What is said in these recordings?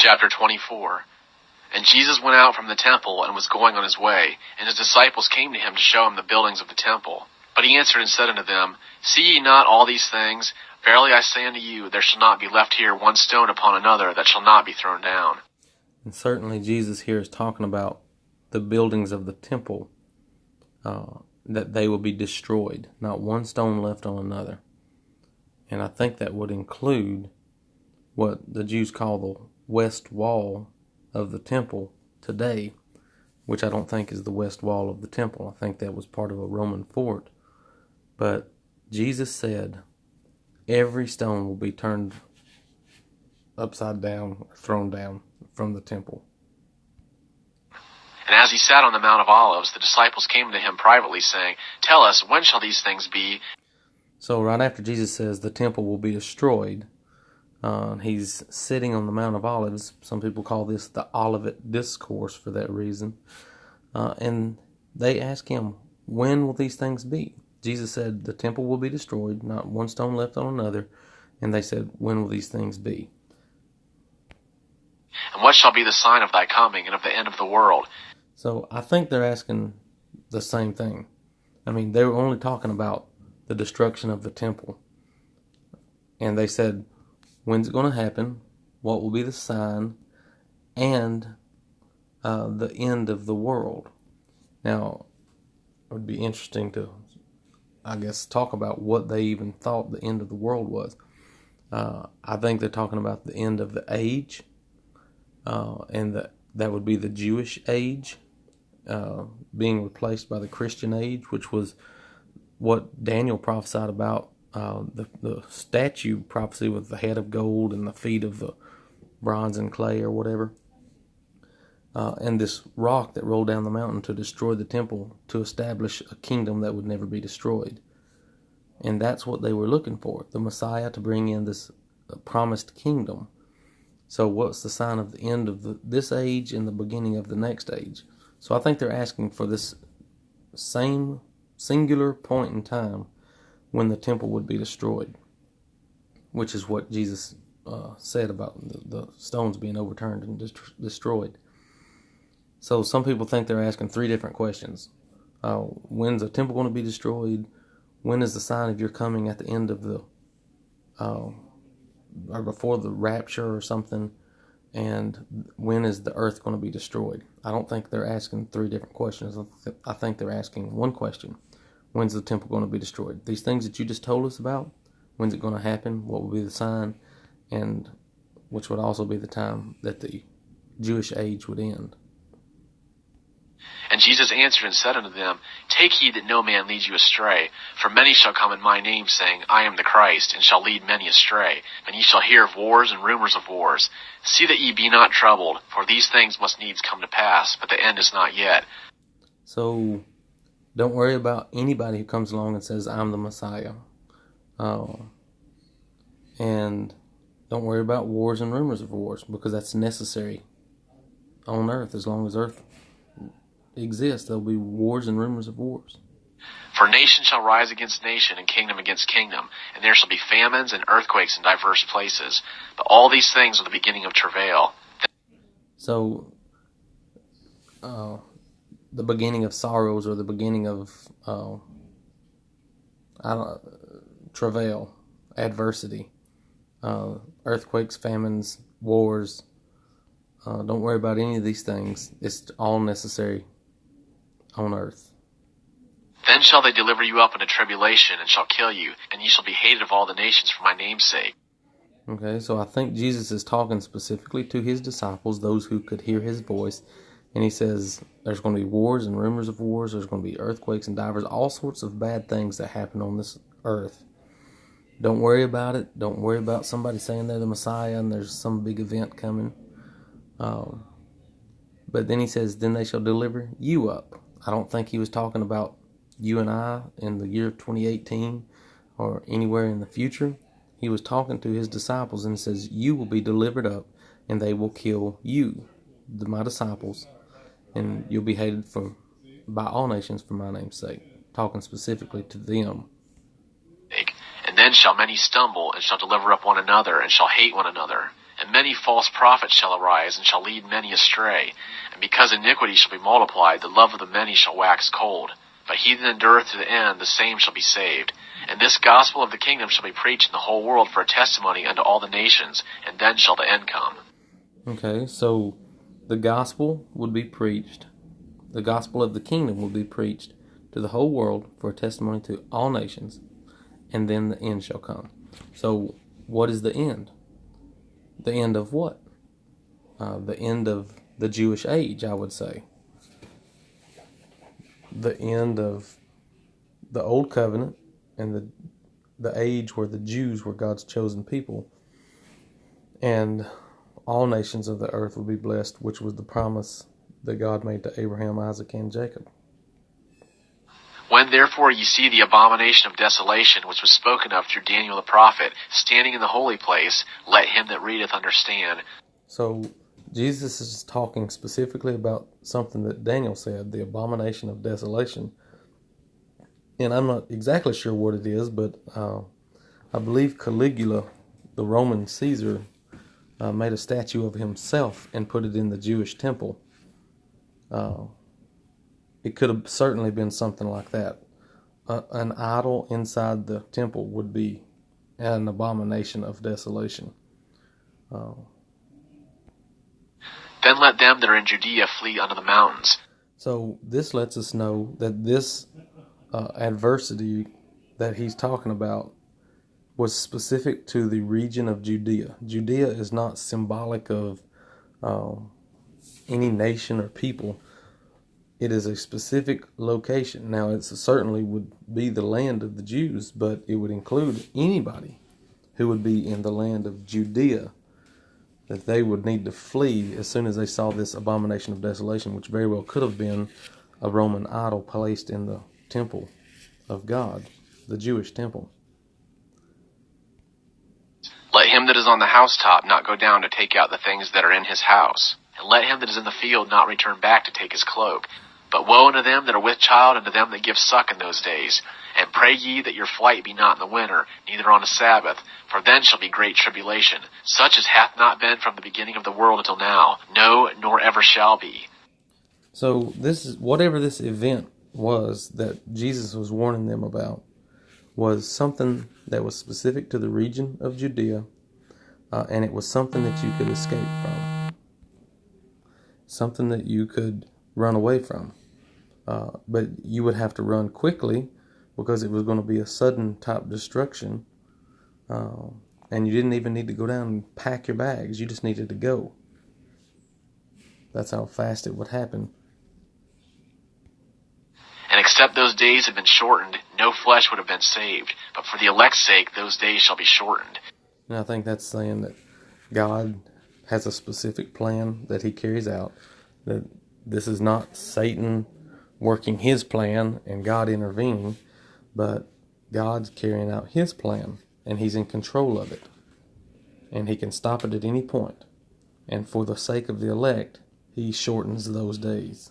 Chapter 24. And Jesus went out from the temple and was going on his way, and his disciples came to him to show him the buildings of the temple. But he answered and said unto them, See ye not all these things? Verily I say unto you, there shall not be left here one stone upon another that shall not be thrown down. And certainly Jesus here is talking about the buildings of the temple, that they will be destroyed, not one stone left on another. And I think that would include what the Jews call the west wall of the temple today, which I don't think is the west wall of the temple. I think that was part of a Roman fort. But Jesus said, every stone will be turned upside down, thrown down from the temple. And as he sat on the Mount of Olives, the disciples came to him privately, saying, Tell us, when shall these things be? So right after Jesus says the temple will be destroyed, he's sitting on the Mount of Olives. Some people call this the Olivet Discourse for that reason. And they ask him, when will these things be? Jesus said, the temple will be destroyed, not one stone left on another. And they said, when will these things be? And what shall be the sign of thy coming and of the end of the world? So I think they're asking the same thing. I mean, they were only talking about the destruction of the temple. And they said, when's it going to happen? What will be the sign? And the end of the world. Now, it would be interesting to, I guess, talk about what they even thought the end of the world was. I think they're talking about the end of the age, and that would be the Jewish age, being replaced by the Christian age, which was what Daniel prophesied about. The statue prophecy with the head of gold and the feet of the bronze and clay or whatever. And this rock that rolled down the mountain to destroy the temple, to establish a kingdom that would never be destroyed. And that's what they were looking for, the Messiah to bring in this promised kingdom. So what's the sign of the end of this age and the beginning of the next age? So I think they're asking for this same singular point in time when the temple would be destroyed, which is what Jesus said about the stones being overturned and destroyed. So some people think they're asking three different questions. When's the temple going to be destroyed? When is the sign of your coming at the end of the, or before the rapture or something? And when is the earth going to be destroyed? I don't think they're asking three different questions. I think they're asking one question. When's the temple going to be destroyed? These things that you just told us about, when's it going to happen? What will be the sign? And which would also be the time that the Jewish age would end. And Jesus answered and said unto them, Take heed that no man lead you astray. For many shall come in my name, saying, I am the Christ, and shall lead many astray. And ye shall hear of wars and rumors of wars. See that ye be not troubled, for these things must needs come to pass, but the end is not yet. So don't worry about anybody who comes along and says, I'm the Messiah. And don't worry about wars and rumors of wars, because that's necessary on earth. As long as earth exists, there'll be wars and rumors of wars. For nation shall rise against nation, and kingdom against kingdom, and there shall be famines and earthquakes in diverse places. But all these things are the beginning of travail. So, the beginning of sorrows, or the beginning of travail, adversity, earthquakes, famines, wars. Don't worry about any of these things. It's all necessary on earth. Then shall they deliver you up into tribulation, and shall kill you, and ye shall be hated of all the nations for my name's sake. Okay, so I think Jesus is talking specifically to his disciples, those who could hear his voice. And he says there's going to be wars and rumors of wars. There's going to be earthquakes and divers, all sorts of bad things that happen on this earth. Don't worry about it. Don't worry about somebody saying they're the Messiah and there's some big event coming. But then he says, then they shall deliver you up. I don't think he was talking about you and I in the year 2018 or anywhere in the future. He was talking to his disciples and says, you will be delivered up and they will kill you, my disciples, and you'll be hated by all nations for my name's sake. Talking specifically to them. And then shall many stumble, and shall deliver up one another, and shall hate one another. And many false prophets shall arise, and shall lead many astray. And because iniquity shall be multiplied, the love of the many shall wax cold. But he that endureth to the end, the same shall be saved. And this gospel of the kingdom shall be preached in the whole world for a testimony unto all the nations, and then shall the end come. Okay, so the gospel would be preached. The gospel of the kingdom will be preached to the whole world for a testimony to all nations, and then the end shall come. So what is the end? The end of what? The end of the Jewish age, I would say. The end of the Old Covenant and the age where the Jews were God's chosen people. And all nations of the earth will be blessed, which was the promise that God made to Abraham, Isaac, and Jacob. When therefore ye see the abomination of desolation, which was spoken of through Daniel the prophet, standing in the holy place, let him that readeth understand. So Jesus is talking specifically about something that Daniel said, the abomination of desolation. And I'm not exactly sure what it is, but I believe Caligula, the Roman Caesar, made a statue of himself and put it in the Jewish temple. It could have certainly been something like that. An idol inside the temple would be an abomination of desolation. Then let them that are in Judea flee unto the mountains. So this lets us know that this adversity that he's talking about was specific to the region of Judea. Judea is not symbolic of any nation or people. It is a specific location. Now, it certainly would be the land of the Jews, but it would include anybody who would be in the land of Judea, that they would need to flee as soon as they saw this abomination of desolation, which very well could have been a Roman idol placed in the temple of God, the Jewish temple. Let him that is on the housetop not go down to take out the things that are in his house. And let him that is in the field not return back to take his cloak. But woe unto them that are with child, and to them that give suck in those days. And pray ye that your flight be not in the winter, neither on a Sabbath, for then shall be great tribulation, such as hath not been from the beginning of the world until now, no, nor ever shall be. So this is whatever this event was that Jesus was warning them about, was something that was specific to the region of Judea, and it was something that you could escape from, something that you could run away from. But you would have to run quickly because it was going to be a sudden type destruction, and you didn't even need to go down and pack your bags. You just needed to go. That's how fast it would happen. And except those days had been shortened, no flesh would have been saved. But for the elect's sake, those days shall be shortened. And I think that's saying that God has a specific plan that he carries out, that this is not Satan working his plan and God intervening, but God's carrying out his plan, and he's in control of it. And he can stop it at any point. And for the sake of the elect, he shortens those days.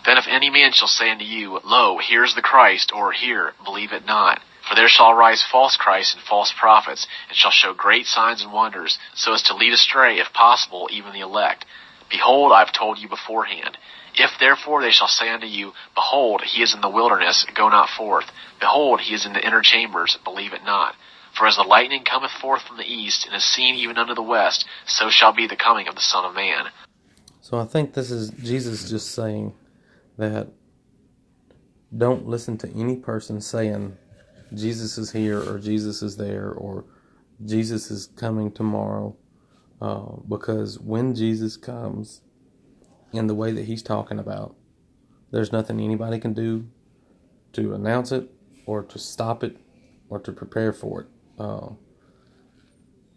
Then if any man shall say unto you, Lo, here is the Christ, or here, believe it not. For there shall arise false Christs and false prophets, and shall show great signs and wonders, so as to lead astray, if possible, even the elect. Behold, I have told you beforehand. If therefore they shall say unto you, Behold, he is in the wilderness, go not forth. Behold, he is in the inner chambers, believe it not. For as the lightning cometh forth from the east, and is seen even unto the west, so shall be the coming of the Son of Man. So I think this is Jesus just saying that don't listen to any person saying Jesus is here or Jesus is there or Jesus is coming tomorrow, because when Jesus comes in the way that he's talking about, there's nothing anybody can do to announce it or to stop it or to prepare for it.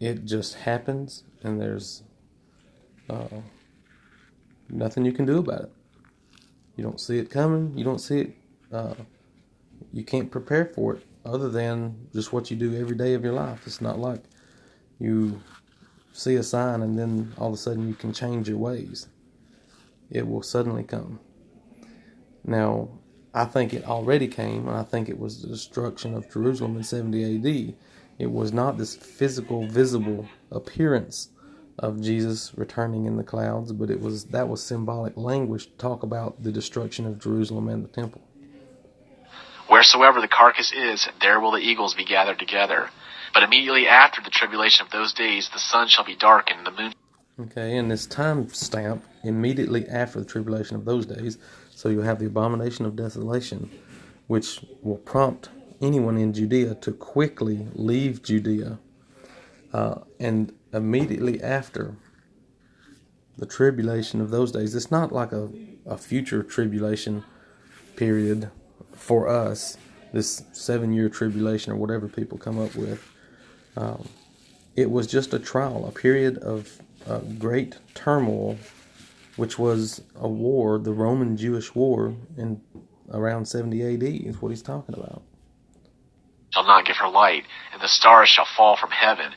It just happens, and there's nothing you can do about it. You don't see it coming. You don't see it. You can't prepare for it other than just what you do every day of your life. It's not like you see a sign and then all of a sudden you can change your ways. It will suddenly come. Now, I think it already came, and I think it was the destruction of Jerusalem in 70 AD. It was not this physical, visible appearance of Jesus returning in the clouds, but that was symbolic language to talk about the destruction of Jerusalem and the temple. Wheresoever the carcass is, there will the eagles be gathered together. But immediately after the tribulation of those days, the sun shall be darkened, the moon. Okay, and this time stamp, immediately after the tribulation of those days, so you'll have the abomination of desolation, which will prompt anyone in Judea to quickly leave Judea. And immediately after the tribulation of those days, it's not like a future tribulation period for us, this 7-year tribulation or whatever people come up with. It was just a trial, a period of great turmoil, which was a war, the Roman-Jewish war in around 70 A.D. is what he's talking about. Shall not give her light, and the stars shall fall from heaven.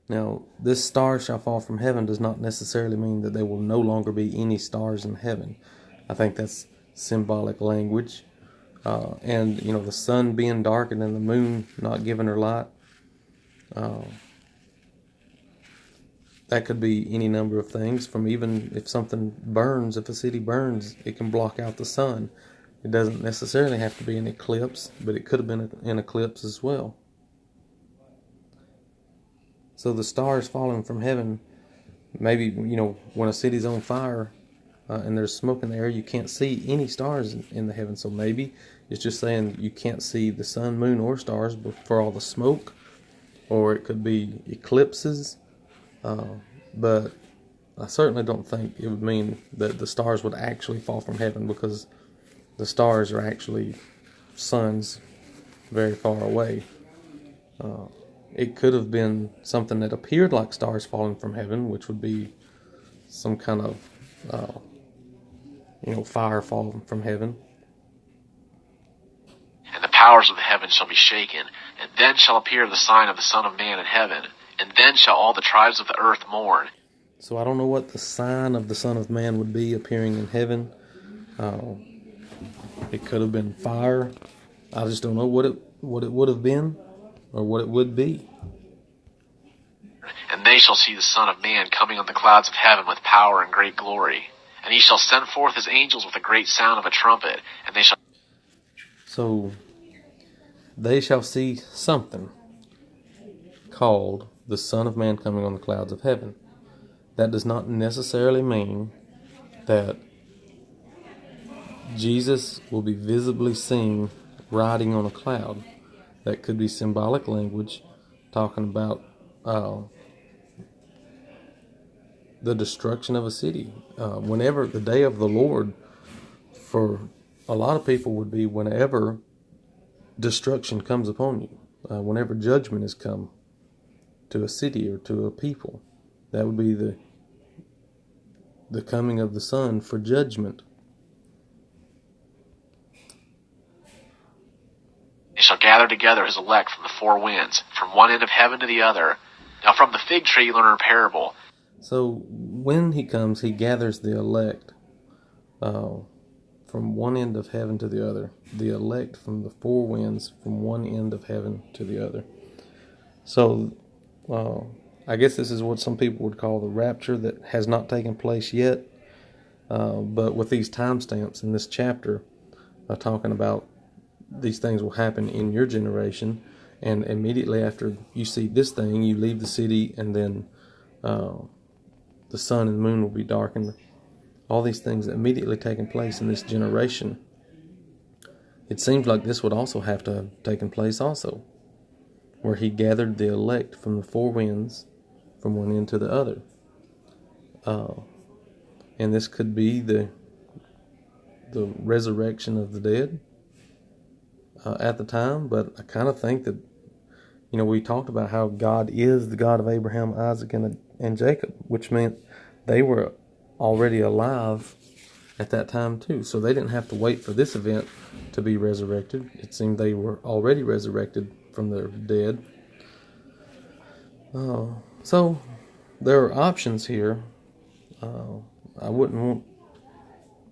Now, this stars shall fall from heaven does not necessarily mean that there will no longer be any stars in heaven. I think that's symbolic language. And, the sun being darkened and the moon not giving her light. That could be any number of things, from even if something burns, if a city burns, it can block out the sun. It doesn't necessarily have to be an eclipse, but it could have been an eclipse as well. So the stars falling from heaven, maybe, when a city's on fire and there's smoke in the air, you can't see any stars in the heaven. So maybe it's just saying you can't see the sun, moon, or stars for all the smoke. Or it could be eclipses. But I certainly don't think it would mean that the stars would actually fall from heaven, because the stars are actually suns very far away. It could have been something that appeared like stars falling from heaven, which would be some kind of, fire falling from heaven. And the powers of the heavens shall be shaken, and then shall appear the sign of the Son of Man in heaven, and then shall all the tribes of the earth mourn. So I don't know what the sign of the Son of Man would be appearing in heaven. It could have been fire. I just don't know what it would have been, or what it would be. And they shall see the Son of Man coming on the clouds of heaven with power and great glory. And he shall send forth his angels with a great sound of a trumpet, and they shall... So, they shall see something called the Son of Man coming on the clouds of heaven. That does not necessarily mean that Jesus will be visibly seen riding on a cloud. That could be symbolic language talking about the destruction of a city. Whenever the day of the Lord, for a lot of people, would be whenever destruction comes upon you, whenever judgment has come to a city or to a people. That would be the coming of the Son for judgment. He shall gather together his elect from the four winds, from one end of heaven to the other. Now from the fig tree learn a parable. So when he comes, he gathers the elect from one end of heaven to the other. The elect from the four winds, from one end of heaven to the other. So I guess this is what some people would call the rapture that has not taken place yet. But with these timestamps in this chapter, talking about these things will happen in your generation, and immediately after you see this thing, you leave the city, and then the sun and the moon will be darkened. All these things immediately taking place in this generation. It seems like this would also have to have taken place also, where he gathered the elect from the four winds, from one end to the other. And this could be the resurrection of the dead at the time, but I kind of think that, we talked about how God is the God of Abraham, Isaac, and Jacob, which meant they were already alive at that time too. So they didn't have to wait for this event to be resurrected. It seemed they were already resurrected from their dead. So there are options here. I wouldn't want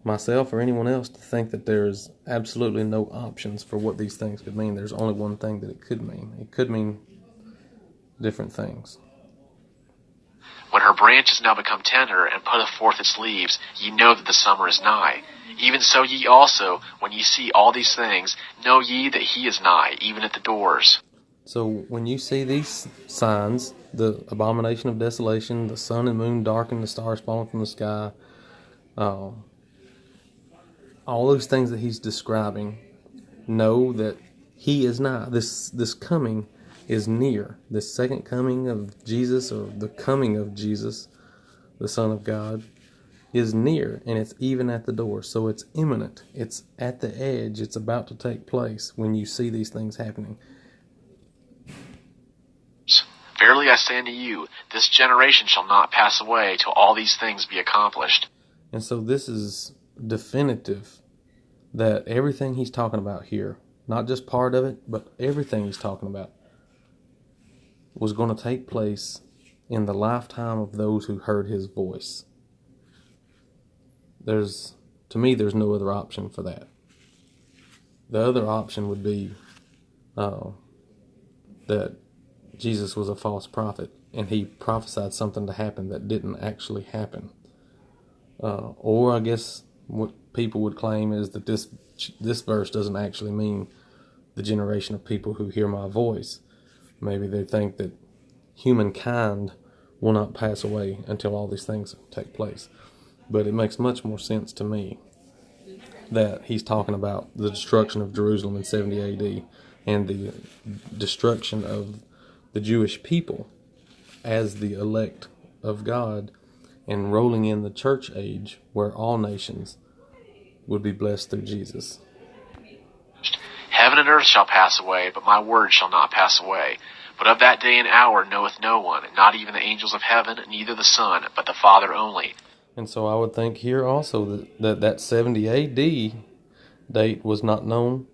myself or anyone else to think that there's absolutely no options for what these things could mean. There's only one thing that it could mean. It could mean different things. When her branch is now become tender, and putteth forth its leaves, ye know that the summer is nigh. Even so ye also, when ye see all these things, know ye that he is nigh, even at the doors. So when you see these signs, the abomination of desolation, the sun and moon darkened, the stars falling from the sky, all those things that he's describing, know that he is nigh. This coming is near. This second coming of Jesus, or the coming of Jesus, the Son of God, is near, and it's even at the door. So it's imminent. It's at the edge. It's about to take place when you see these things happening. Verily I say unto you, this generation shall not pass away till all these things be accomplished. And so this is definitive that everything he's talking about here, not just part of it, but everything he's talking about, was going to take place in the lifetime of those who heard his voice. To me, there's no other option for that. The other option would be that Jesus was a false prophet and he prophesied something to happen that didn't actually happen. Or I guess what people would claim is that this verse doesn't actually mean the generation of people who hear my voice. Maybe they think that humankind will not pass away until all these things take place. But it makes much more sense to me that he's talking about the destruction of Jerusalem in 70 AD and the destruction of the Jewish people as the elect of God, and rolling in the church age where all nations would be blessed through Jesus. Heaven and earth shall pass away, but my word shall not pass away. But of that day and hour knoweth no one, not even the angels of heaven, neither the Son, but the Father only. And so I would think here also that 70 AD date was not known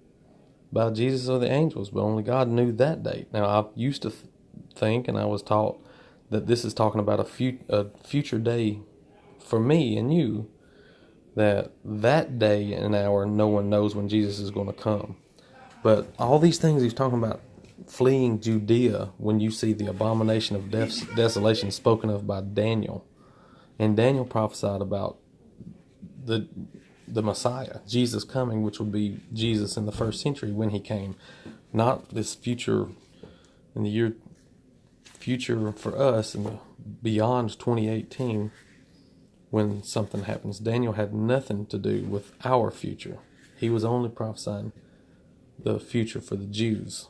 by Jesus or the angels, but only God knew that date. Now, I used to think, and I was taught, that this is talking about a future day for me and you, that day and hour no one knows when Jesus is going to come. But all these things he's talking about, fleeing Judea, when you see the abomination of desolation spoken of by Daniel, and Daniel prophesied about the Messiah, Jesus coming, which would be Jesus in the first century when he came, not this future in the year future for us and beyond 2018 when something happens. Daniel had nothing to do with our future. He was only prophesying the future for the Jews.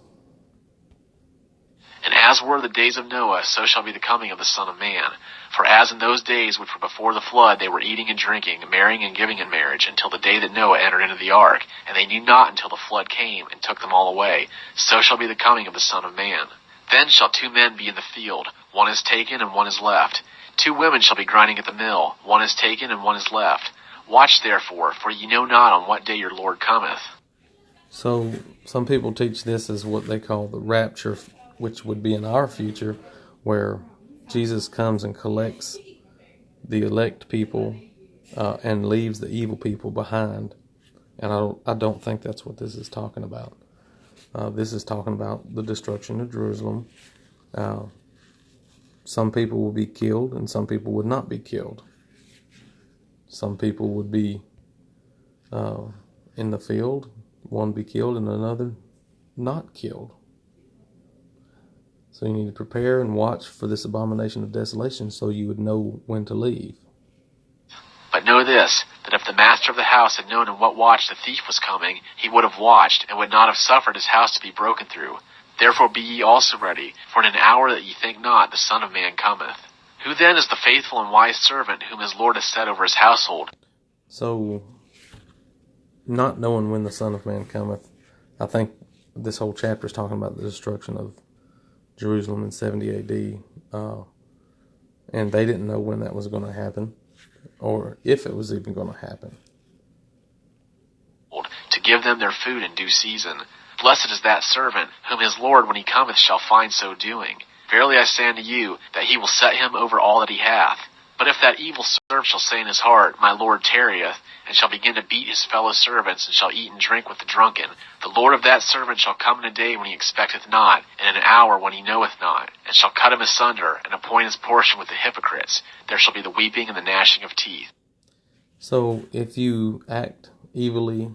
And as were the days of Noah, so shall be the coming of the Son of Man. For as in those days which were before the flood, they were eating and drinking, marrying and giving in marriage, until the day that Noah entered into the ark, and they knew not until the flood came and took them all away. So shall be the coming of the Son of Man. Then shall two men be in the field, one is taken and one is left. Two women shall be grinding at the mill, one is taken and one is left. Watch therefore, for ye know not on what day your Lord cometh. So some people teach this as what they call the rapture, which would be in our future, where Jesus comes and collects the elect people and leaves the evil people behind. And I don't think that's what this is talking about. This is talking about the destruction of Jerusalem. Some people will be killed and some people would not be killed. Some people would be in the field, one be killed and another not killed. So you need to prepare and watch for this abomination of desolation so you would know when to leave. But know this, that if the master of the house had known in what watch the thief was coming, he would have watched, and would not have suffered his house to be broken through. Therefore be ye also ready, for in an hour that ye think not, the Son of Man cometh. Who then is the faithful and wise servant, whom his Lord hath set over his household? So, not knowing when the Son of Man cometh, I think this whole chapter is talking about the destruction of Jerusalem in 70 AD, and they didn't know when that was going to happen, or if it was even going to happen. To give them their food in due season. Blessed is that servant, whom his Lord when he cometh shall find so doing. Verily I say unto you, that he will set him over all that he hath. But if that evil servant shall say in his heart, My Lord tarrieth, and shall begin to beat his fellow servants, and shall eat and drink with the drunken, the Lord of that servant shall come in a day when he expecteth not, and in an hour when he knoweth not, and shall cut him asunder, and appoint his portion with the hypocrites. There shall be the weeping and the gnashing of teeth. So if you act evilly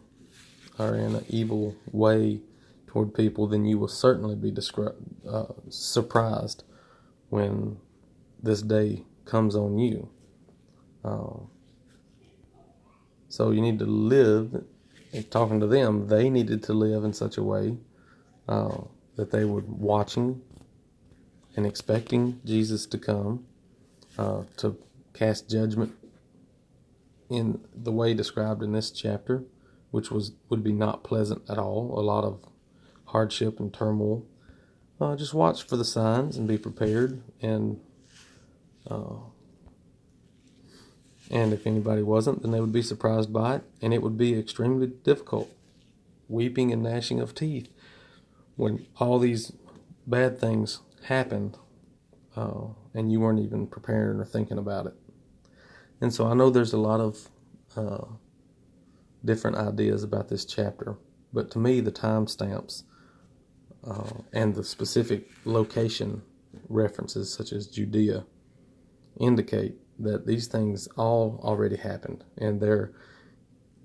or in an evil way toward people, then you will certainly be surprised when this day comes on you. So you need to live, talking to them, they needed to live in such a way that they were watching and expecting Jesus to come to cast judgment in the way described in this chapter, which would be not pleasant at all, a lot of hardship and turmoil. Just watch for the signs and be prepared, and if anybody wasn't, then they would be surprised by it, and it would be extremely difficult, weeping and gnashing of teeth, when all these bad things happened, and you weren't even preparing or thinking about it. And so I know there's a lot of different ideas about this chapter, but to me the timestamps and the specific location references, such as Judea, indicate that these things all already happened, and there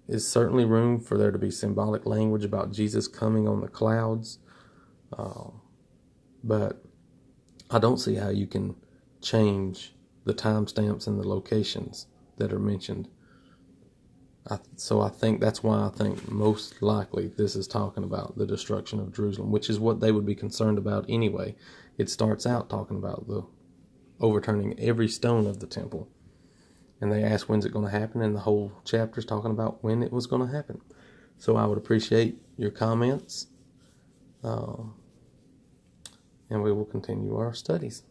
is certainly room for there to be symbolic language about Jesus coming on the clouds, but I don't see how you can change the timestamps and the locations that are mentioned. So I think that's why I think most likely this is talking about the destruction of Jerusalem, which is what they would be concerned about anyway. It starts out talking about the overturning every stone of the temple, and they ask when's it going to happen, and the whole chapter is talking about when it was going to happen. So I would appreciate your comments, and we will continue our studies.